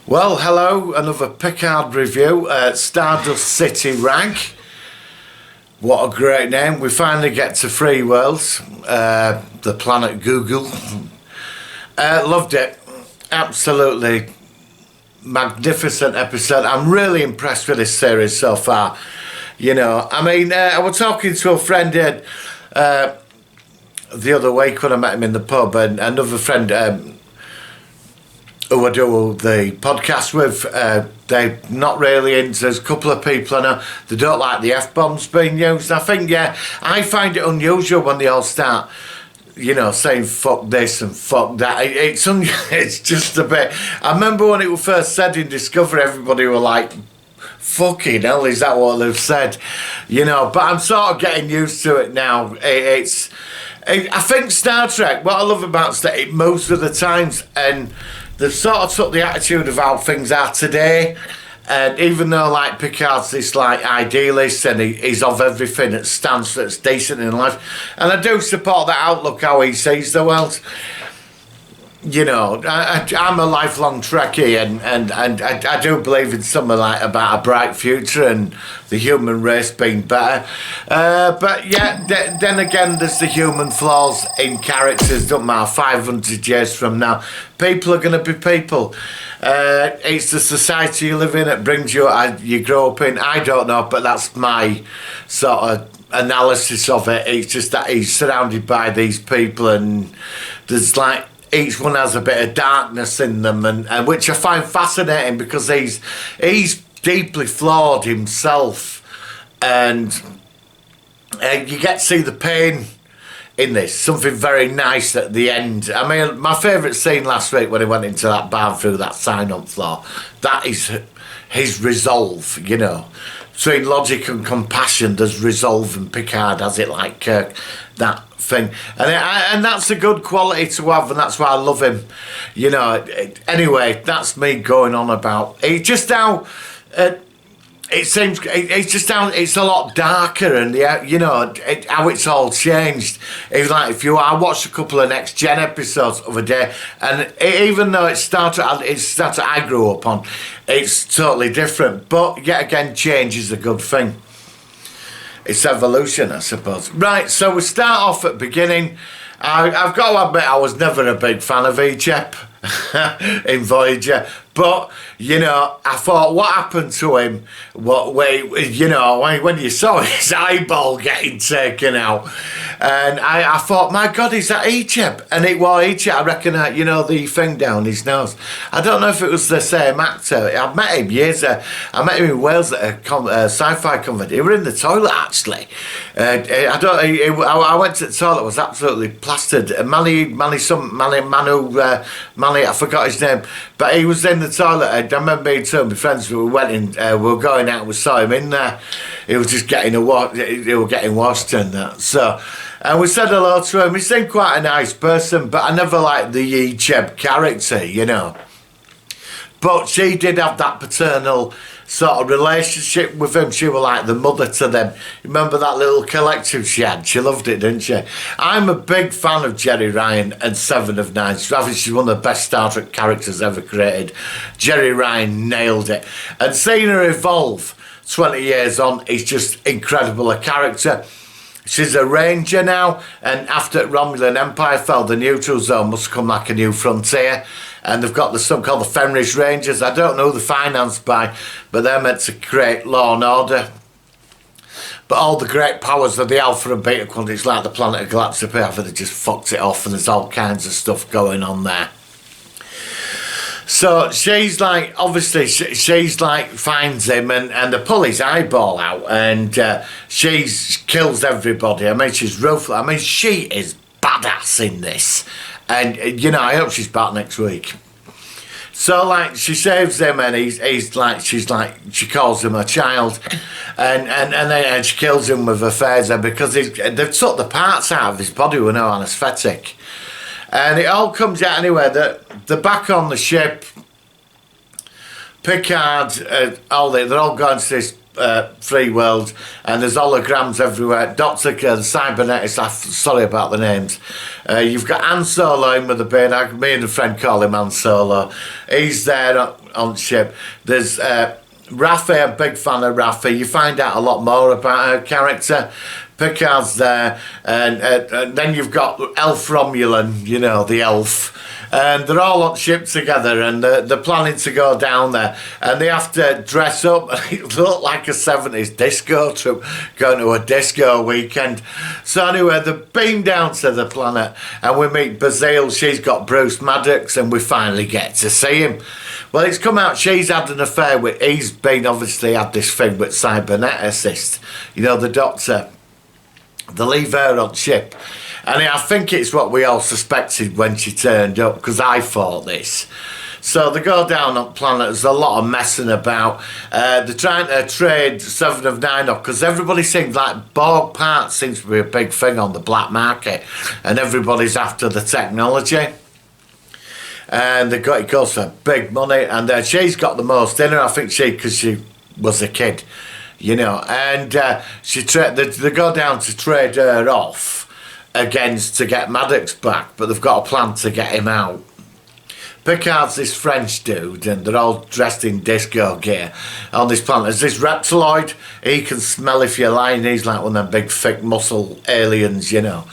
Well, hello, another Picard review at Stardust City Rank. What a great name. We finally get to Free Worlds, the planet Google. Loved it. Absolutely magnificent episode. I'm really impressed with this series so far. You know, I mean, I was talking to a friend the other week when I met him in the pub, and another friend who I do the podcast with, they're not really into. There's a couple of people I know, they don't like the F-bombs being used. I think, I find it unusual when they all start, saying fuck this and fuck that. It's just a bit. I remember when it was first said in Discovery, everybody were like, fucking hell, is that what they've said? But I'm sort of getting used to it now. I think Star Trek, what I love about Star Trek, it moves with the times, and they've sort of took the attitude of how things are today. And even though, like, Picard's this, like, idealist and he's of everything that stands that's decent in life, and I do support that outlook, how he sees the world. I'm a lifelong Trekkie, and I do believe in something like about a bright future and the human race being better. But yeah, then again, there's the human flaws in characters. Don't matter, 500 years from now, people are going to be people. It's the society you live in that brings you grow up in. I don't know, but that's my sort of analysis of it. It's just that he's surrounded by these people, and there's like, each one has a bit of darkness in them, and which I find fascinating, because he's deeply flawed himself, and you get to see the pain in this. Something very nice at the end. I mean, my favourite scene last week when he went into that barn through that sign-up floor, that is his resolve, Between logic and compassion, there's resolve, and Picard has it like Kirk, that thing. And that's a good quality to have, and that's why I love him. Anyway, that's me going on about it. Just how it seems, it's just how it's a lot darker, and how it's all changed. Even like I watched a couple of Next Gen episodes the other day, and even though it's started I grew up on, it's totally different. But yet again, change is a good thing. It's evolution, I suppose. Right, so we start off at the beginning. I've got to admit, I was never a big fan of Echep in Voyager. But, I thought, what happened to him? When you saw his eyeball getting taken out, and I thought, my God, is that Echep? And it was Echep. I reckon, the thing down his nose. I don't know if it was the same actor. I met him I met him in Wales at a sci-fi comedy. He was in the toilet, actually. I went to the toilet, it was absolutely plastered. Manu, I forgot his name, but he was in the toilet. I remember being two of my friends, we went in, we were going out, we saw him in there. He was just getting they were getting washed and that. So, and we said hello to him. He seemed quite a nice person, but I never liked the Yi Cheb character, But she did have that paternal sort of relationship with him. She was like the mother to them. Remember that little collective she had? She loved it, didn't she? I'm a big fan of Jerry Ryan and Seven of Nine. I think she's one of the best Star Trek characters ever created. Jerry Ryan nailed it. And seeing her evolve 20 years on is just incredible. A character. She's a ranger now, and after Romulan Empire fell, the neutral zone must come like a new frontier. And they've got something called the Fenris Rangers. I don't know who they're financed by, but they're meant to create law and order. But all the great powers of the Alpha and Beta Quadrants, like the planet of Galactica, they just fucked it off, and there's all kinds of stuff going on there. So she's like, obviously, she's like, finds him and they pull his eyeball out, and she kills everybody. I mean, she's ruthless. I mean, she is badass in this. And, I hope she's back next week. So, like, she saves him, and she calls him a child, and then she kills him with her phaser, because they've took the parts out of his body with no anaesthetic. And it all comes out anyway that they're back on the ship. Picard, they're all going to this free world, and there's holograms everywhere. Doctor, the cybernetics, sorry about the names. You've got Han Solo in with the beard. Me and a friend call him Han Solo. He's there on ship. There's Raffi, a big fan of Raffi. You find out a lot more about her character. Picard's there, and then you've got Elf Romulan, you know, the elf. And they're all on ship together, and they're planning to go down there, and they have to dress up. It looked like a 70s disco troupe going to a disco weekend. So anyway, they beam down to the planet, and we meet Bazille. She's got Bruce Maddox, and we finally get to see him. Well, it's come out she's had an affair with, he's been obviously had this thing with cyberneticist, you know, the Doctor. They leave her on ship. And I think it's what we all suspected when she turned up, because I thought this. So they go down on planet, there's a lot of messing about. They're trying to trade 7 of 9 up, because everybody seems like Borg parts seems to be a big thing on the black market, and everybody's after the technology. And it goes for big money, and she's got the most in her, I think because she was a kid, you know, and they go down to trade her off against to get Maddox back, but they've got a plan to get him out. Picard's this French dude, and they're all dressed in disco gear on this planet. There's this reptiloid, he can smell if you're lying, he's like one of them big thick muscle aliens, you know.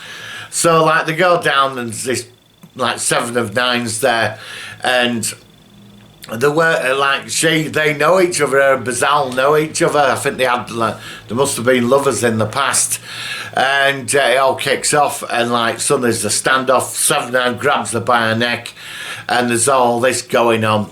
So like they go down, and there's this like 7 of 9s there, and they were like they know each other, her and Bazille know each other. I think they must have been lovers in the past. And it all kicks off, and like suddenly there's a standoff. 7 of 9 grabs her by her neck, and there's all this going on.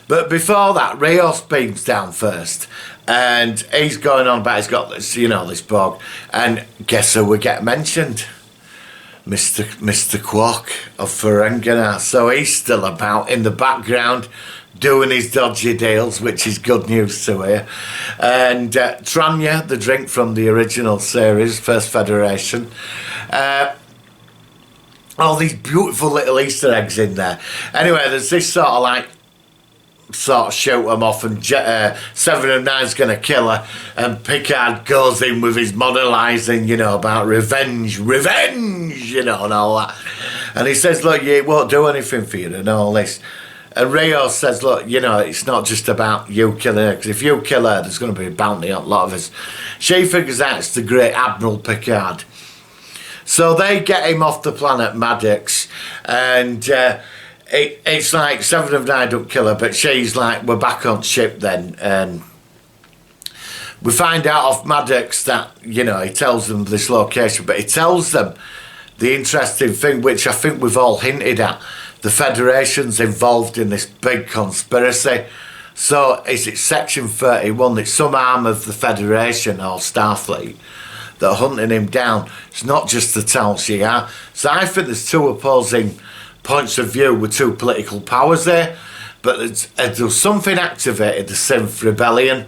But before that, Rios beams down first, and he's going on about he's got this, you know, this Borg, and guess who we get mentioned? Mr. Quark of Ferenginar. So he's still about in the background doing his dodgy deals, which is good news to hear. And Tranya, the drink from the original series, First Federation. All these beautiful little Easter eggs in there. Anyway, there's this sort of shoot them off, and 7 of 9's going to kill her, and Picard goes in with his moralising, you know, about revenge, you know, and all that. And he says, look, it won't do anything for you and all this. And Rios says, look, you know, it's not just about you killing her, because if you kill her, there's going to be a bounty on a lot of us. She figures out it's the great Admiral Picard. So they get him off the planet Maddox, and it's like 7 of 9 don't kill her, but she's like, we're back on ship then. And we find out off Maddox that, you know, he tells them this location, but he tells them the interesting thing, which I think we've all hinted at. The Federation's involved in this big conspiracy. So is it Section 31? It's some arm of the Federation or Starfleet that are hunting him down. It's not just the Tal Shiar. So I think there's 2 opposing points of view with 2 political powers there. But there's something activated, the Synth Rebellion,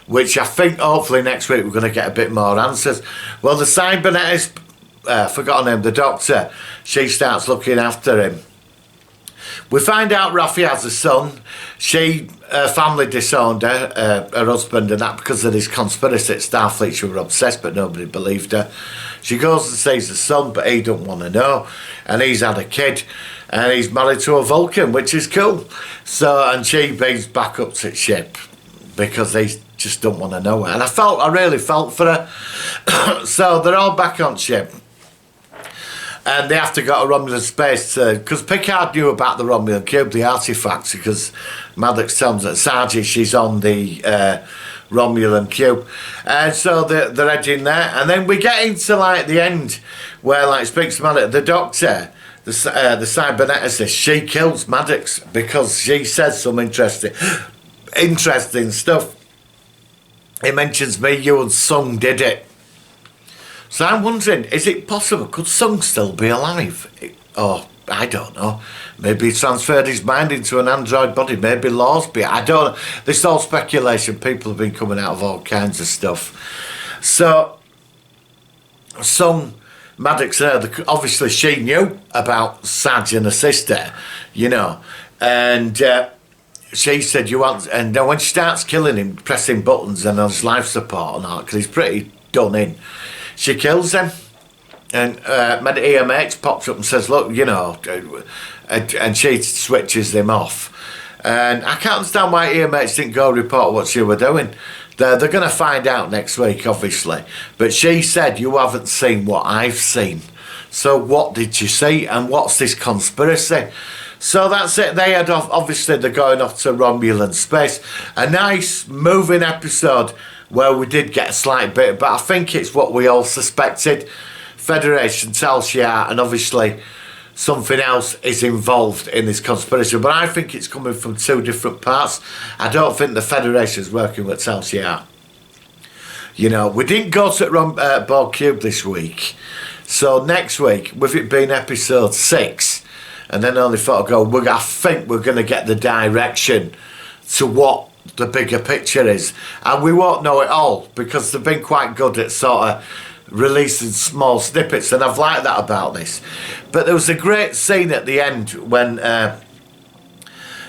which I think hopefully next week we're going to get a bit more answers. Well, the cybernetist, forgot her name, the Doctor, she starts looking after him. We find out Raffi has a son. Her family disowned her husband, and that because of this conspiracy at Starfleet. She was obsessed, but nobody believed her. She goes and sees the son, but he don't want to know. And he's had a kid, and he's married to a Vulcan, which is cool. So, and she beams back up to the ship because they just don't want to know her. And I really felt for her. So they're all back on ship. And they have to go to Romulan space because Picard knew about the Romulan cube, the artifacts, because Maddox tells that Sargi, she's on the Romulan cube. And so they're heading there. And then we get into like the end where like speaks to Maddox, the Doctor, the cyberneticist, she kills Maddox because she says some interesting stuff. He mentions me, you and Sung did it. So I'm wondering, is it possible? Could Sung still be alive? I don't know. Maybe he transferred his mind into an android body. Maybe Law's be. I don't know. This is all speculation. People have been coming out of all kinds of stuff. So, Sung, Maddox, obviously she knew about Sarge and her sister, you know. And she said, you want, and then when she starts killing him, pressing buttons and on his life support and all, because he's pretty done in, she kills him. And EMH pops up and says, look, you know, and she switches him off. And I can't understand why EMH didn't go report what she were doing. They're going to find out next week, obviously. But she said, you haven't seen what I've seen. So what did you see? And what's this conspiracy? So that's it. They had off, obviously they're going off to Romulan space. A nice moving episode where we did get a slight bit, but I think it's what we all suspected. Federation, Tal Shiar, and obviously something else is involved in this conspiracy. But I think it's coming from two different parts. I don't think the Federation's working with Tal Shiar. You know, we didn't go to Borg Cube this week. So next week, with it being episode 6, and then only thought, I think we're going to get the direction to what the bigger picture is. And we won't know it all, because they've been quite good at sort of releasing small snippets, and I've liked that about this. But there was a great scene at the end when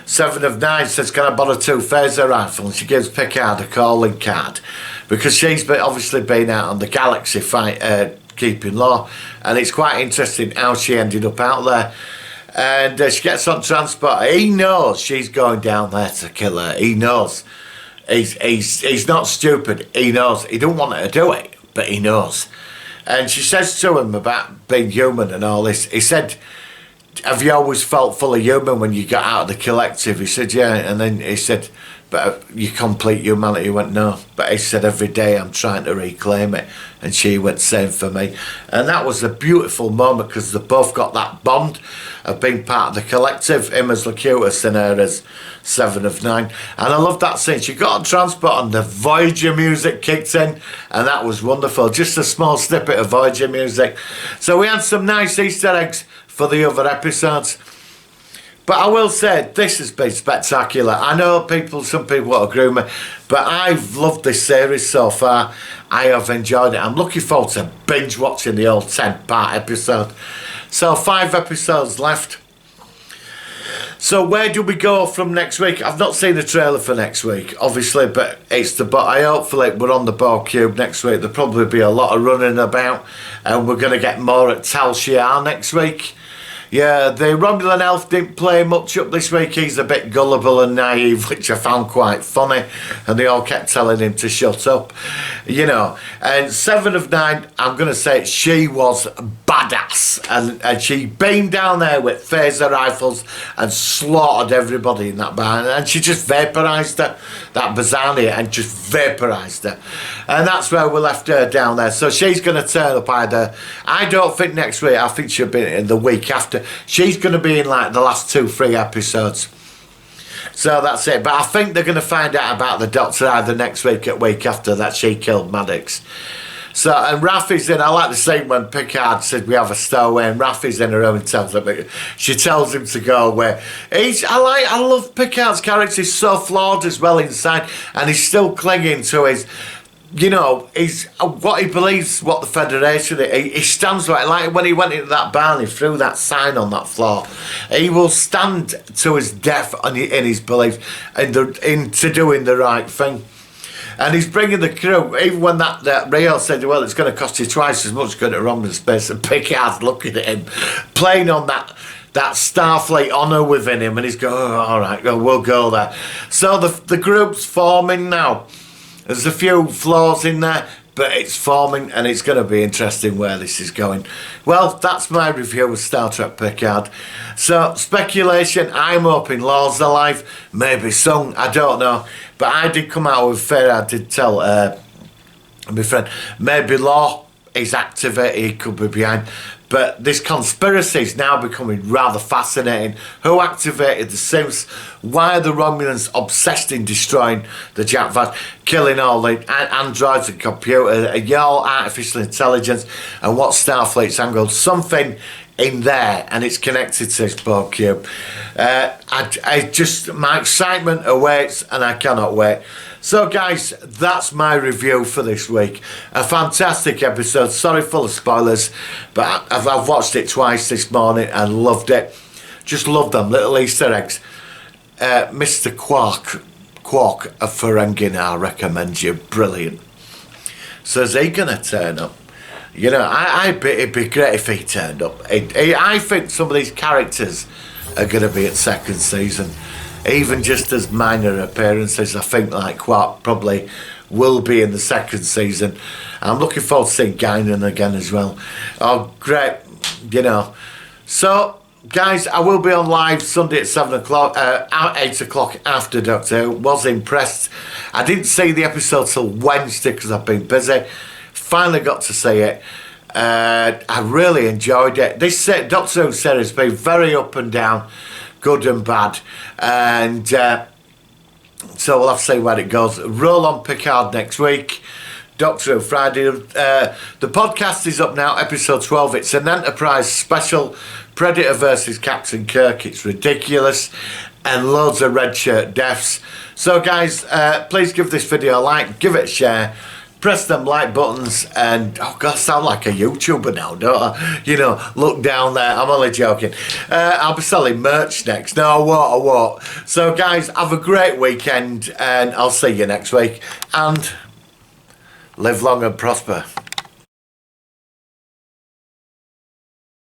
7 of 9 says, can I borrow 2 phaser rifles? And she gives Picard a calling card, because she's obviously been out on the galaxy fight, keeping law, and it's quite interesting how she ended up out there. And she gets on transport. He knows she's going down there to kill her. He knows. He's not stupid. He knows. He don't want her to do it, but he knows. And she says to him about being human and all this. He said, have you always felt fully human when you got out of the collective? He said, yeah. And then he said, but you complete humanity. He went, no. But he said, every day I'm trying to reclaim it. And she went, same for me. And that was a beautiful moment, because they both got that bond of being part of the collective, him as Locutus and her as 7 of 9. And I love that scene. She got on transport and the Voyager music kicked in, and that was wonderful. Just a small snippet of Voyager music. So we had some nice Easter eggs for the other episodes. But I will say, this has been spectacular. I know some people won't agree with me, but I've loved this series so far. I have enjoyed it. I'm looking forward to binge watching the old 10-part episode. So 5 episodes left. So where do we go from next week? I've not seen the trailer for next week, obviously, but I hopefully we're on the Borg Cube next week. There'll probably be a lot of running about, and we're going to get more at Tal Shiar next week. Yeah, the Romulan elf didn't play much up this week. He's a bit gullible and naive, which I found quite funny. And they all kept telling him to shut up, you know. And 7 of 9, I'm going to say she was badass. And she beamed down there with phaser rifles and slaughtered everybody in that barn. And she just vaporised her, that Bazania, and just vaporised her. And that's where we left her down there. So she's going to turn up either, I don't think next week, I think she'll be in the week after. She's going to be in like the last 2-3 episodes. So that's it. But I think they're going to find out about the Doctor either next week or week after that she killed Maddox. So, and Raffi's in, I like the scene when Picard said we have a stowaway, and Raffi's in her own and tells him, she tells him to go away. I love Picard's character. He's so flawed as well inside, and he's still clinging to his, you know, what he believes, what the Federation, he stands by it. Like when he went into that barn, he threw that sign on that floor. He will stand to his death in his belief into doing the right thing. And he's bringing the crew, even when that Rio said, well, it's going to cost you twice as much going to Romulan space, and Picard's looking at him, playing on that Starfleet honour within him, and he's going, oh, all right, we'll go there. So the group's forming now. There's a few flaws in there, but it's forming, and it's going to be interesting where this is going. Well, that's my review of Star Trek Picard. So, speculation, I'm hoping Law's alive, maybe Sung, I don't know. But I did come out with fair, I did tell my friend, maybe Law is activated, he could be behind. But this conspiracy is now becoming rather fascinating. Who activated the Sims? Why are the Romulans obsessed in destroying the Jack Vaz, killing all the androids and computers, all artificial intelligence, and what Starfleet's angle? Something in there, and it's connected to this Borg Cube. My excitement awaits, and I cannot wait. So guys, that's my review for this week. A fantastic episode, sorry full of spoilers, but I've watched it twice this morning and loved it. Just love them, little Easter eggs. Mr. Quark of Ferengi I recommend you. Brilliant. So is he going to turn up? You know, it'd be great if he turned up. I think some of these characters are going to be at second season. Even just as minor appearances, I think like Quark probably will be in the second season. I'm looking forward to seeing Guinan again as well. Oh, great, you know. So, guys, I will be on live Sunday at 7 o'clock, 8 o'clock after Doctor Who. Was impressed. I didn't see the episode till Wednesday because I've been busy. Finally got to see it. I really enjoyed it. This Doctor Who series has been very up and down, good and bad. And so we'll have to see where it goes. Roll on Picard next week. Doctor Who Friday. The podcast is up now, episode 12. It's an Enterprise special. Predator versus Captain Kirk. It's ridiculous. And loads of red shirt deaths. So guys, please give this video a like. Give it a share. Press them like buttons and, oh God, I sound like a YouTuber now, don't I? You know, look down there. I'm only joking. I'll be selling merch next. No, I won't. So guys, have a great weekend and I'll see you next week. And live long and prosper.